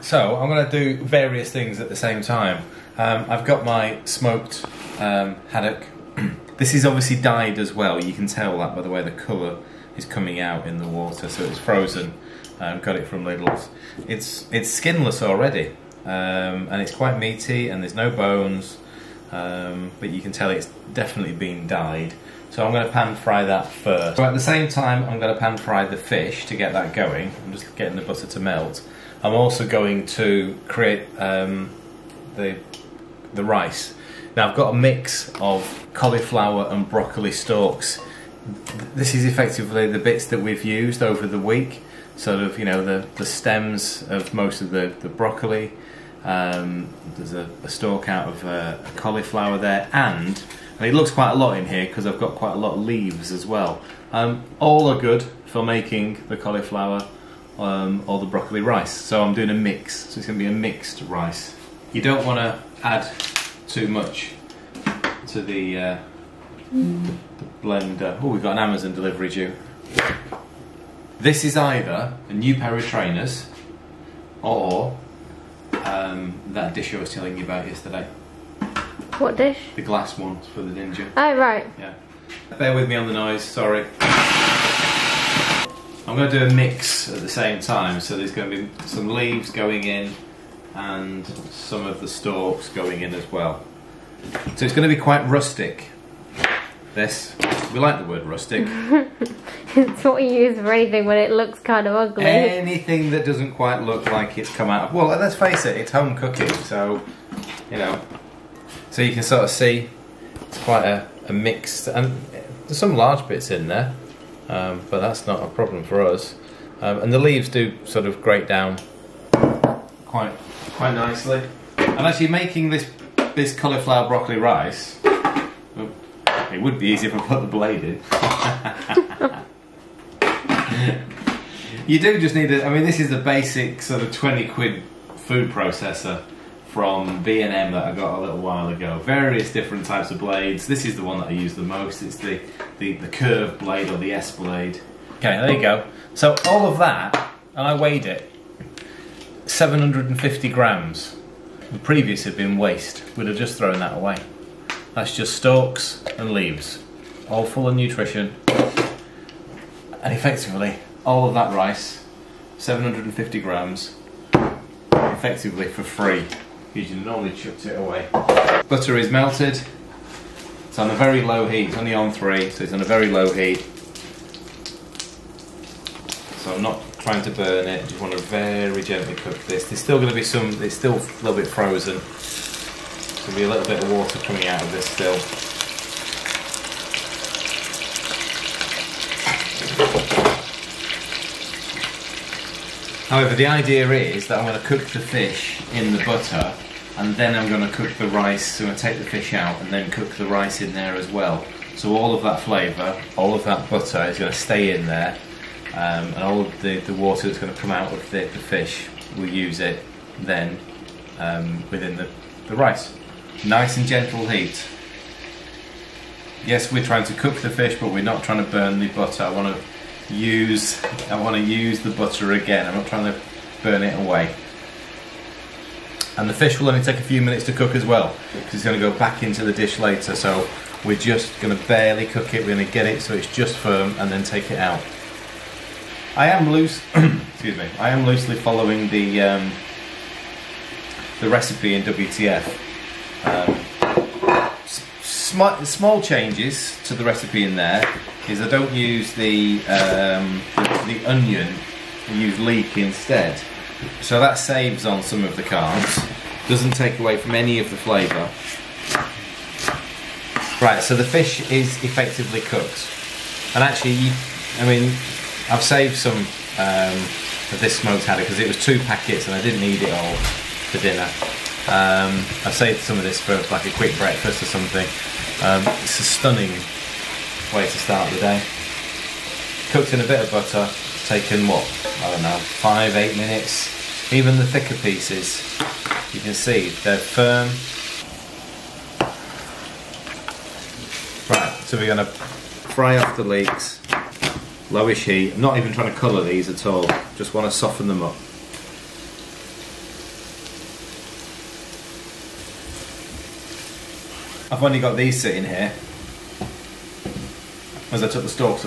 So I'm going to do various things at the same time. I've got my smoked haddock. This is obviously dyed as well. You can tell that by the way the colour is coming out in the water. So it's frozen. Got it from Lidl's. It's skinless already, and it's quite meaty, and there's no bones. But you can tell it's definitely been dyed. So I'm going to pan fry that first. So at the same time, I'm going to pan fry the fish to get that going. I'm just getting the butter to melt. I'm also going to create the rice. Now I've got a mix of cauliflower and broccoli stalks. This is effectively the bits that we've used over the week. Sort of, you know, the stems of most of the broccoli. There's a stalk out of a cauliflower there, and it looks quite a lot in here because I've got quite a lot of leaves as well. All are good for making the cauliflower or the broccoli rice. So I'm doing a mix, so it's going to be a mixed rice. You don't want to add too much to the blender. Oh, we've got an Amazon delivery due. This is either a new pair of trainers or that dish I was telling you about yesterday. What dish? The glass ones for the Ninja. Oh, right. Yeah. Bear with me on the noise, sorry. I'm going to do a mix at the same time, so there's going to be some leaves going in and some of the stalks going in as well. So it's going to be quite rustic. This, we like the word rustic. It's what you use for anything when it looks kind of ugly. Anything that doesn't quite look like it's come out of... Well, let's face it, it's home cooking, so, you know. So you can sort of see it's quite a mixed... And there's some large bits in there, but that's not a problem for us. And the leaves do sort of grate down quite nicely. I'm actually making this cauliflower broccoli rice. It would be easy if I put the blade in. You do just need I mean, this is a basic sort of 20 quid food processor from B&M that I got a little while ago. Various different types of blades. This is the one that I use the most. It's the curved blade or the S blade. Okay, there you go. So all of that, and I weighed it, 750 grams. The previous had been waste. We'd have just thrown that away. That's just stalks and leaves, all full of nutrition. And effectively, all of that rice, 750 grams, effectively for free, because you normally chucked it away. Butter is melted. It's on a very low heat. It's only on 3, so it's on a very low heat. So I'm not trying to burn it. Just want to very gently cook this. There's still going to be some. It's still a little bit frozen. There'll be a little bit of water coming out of this still. However, the idea is that I'm going to cook the fish in the butter, and then I'm going to cook the rice. So I'm going to take the fish out and then cook the rice in there as well. So all of that flavour, all of that butter is going to stay in there, and all of the water that's going to come out of the fish, we'll use it then within the rice. Nice and gentle heat. Yes, we're trying to cook the fish, but we're not trying to burn the butter. I want to use the butter again. I'm not trying to burn it away. And the fish will only take a few minutes to cook as well, because it's going to go back into the dish later. So we're just going to barely cook it. We're going to get it so it's just firm, and then take it out. I am excuse me. I am loosely following the recipe in WTF. Small changes to the recipe in there is I don't use the onion, I use leek instead. So that saves on some of the carbs, doesn't take away from any of the flavour. Right, so the fish is effectively cooked. And actually, I mean, I've saved some of this smoked haddock because it was 2 packets and I didn't need it all for dinner. I saved some of this for like a quick breakfast or something. It's a stunning way to start the day. Cooked in a bit of butter, taken what, I don't know, 5-8 minutes. Even the thicker pieces, you can see they're firm. Right, so we're going to fry off the leeks, lowish heat. I'm not even trying to colour these at all, just want to soften them up. I've only got these sitting here, as I took the stalks,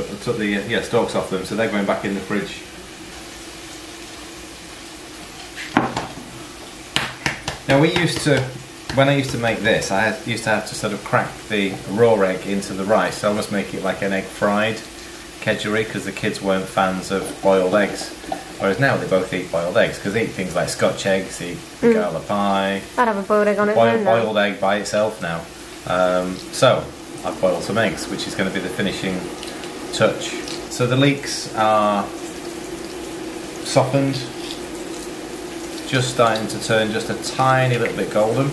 stalks off them, so they're going back in the fridge. Now when I used to make this, I used to have to sort of crack the raw egg into the rice, so almost make it like an egg fried Kedgeree, because the kids weren't fans of boiled eggs. Whereas now they both eat boiled eggs, because they eat things like Scotch eggs, they eat gala pie. I'd have a boiled egg on its own now. Boiled egg by itself now. So I've boiled some eggs, which is going to be the finishing touch. So the leeks are softened, just starting to turn just a tiny little bit golden.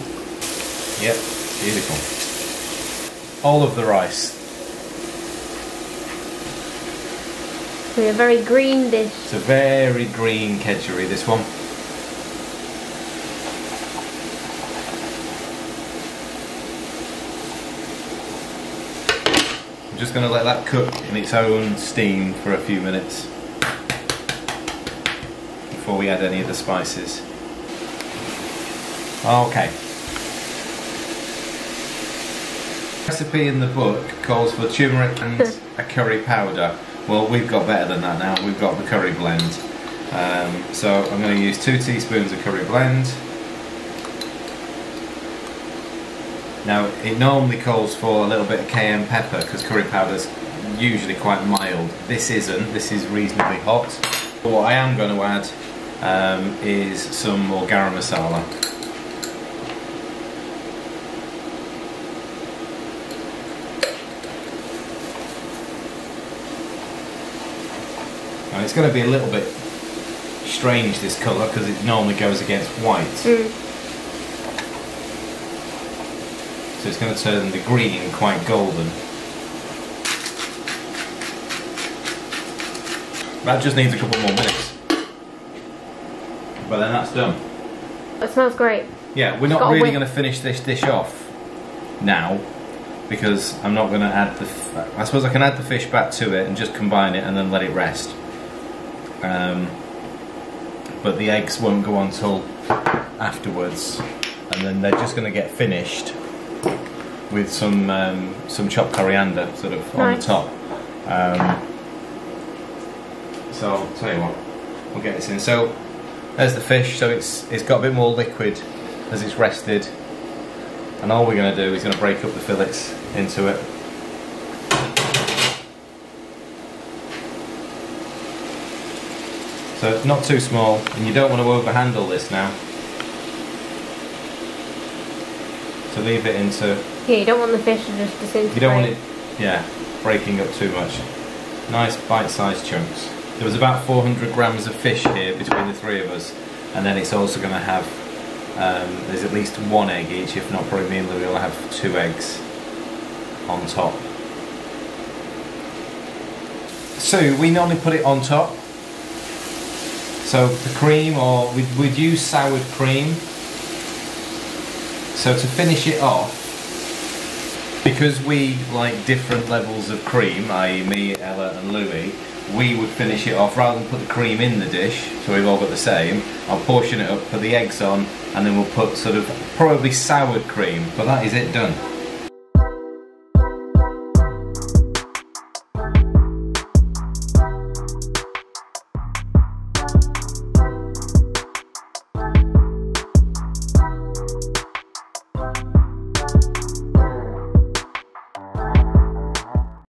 Yep, beautiful. All of the rice. It's a very green dish. It's a very green Kedgeree, this one. I'm just going to let that cook in its own steam for a few minutes before we add any of the spices. Okay. The recipe in the book calls for turmeric and a curry powder. Well, we've got better than that now. We've got the curry blend. So I'm going to use 2 teaspoons of curry blend. Now, it normally calls for a little bit of cayenne pepper because curry powder's usually quite mild. This isn't. This is reasonably hot. But what I am going to add is some more garam masala. And it's going to be a little bit strange, this colour, because it normally goes against white. So it's going to turn the green quite golden. That just needs a couple more minutes. But then that's done. It smells great. Yeah, we're not really going to finish this dish off now, because I'm not going to add the... I suppose I can add the fish back to it and just combine it and then let it rest. But the eggs won't go on till afterwards, and then they're just going to get finished with some chopped coriander sort of on the top. So I'll tell you what, we'll get this in. So there's the fish. So it's got a bit more liquid as it's rested, and all we're going to do is going to break up the fillets into it. So it's not too small, and you don't want to overhandle this now. So leave it into... Yeah, you don't want the fish to just disintegrate. You don't want it, yeah, breaking up too much. Nice bite-sized chunks. There was about 400 grams of fish here between the three of us, and then it's also going to have, there's at least 1 egg each, if not probably me and Louie will have 2 eggs on top. So we normally put it on top. So the cream, or we'd use soured cream. So to finish it off, because we like different levels of cream, i.e. me, Ella and Louie, we would finish it off, rather than put the cream in the dish, so we've all got the same, I'll portion it up, put the eggs on, and then we'll put sort of probably soured cream, but that is it done.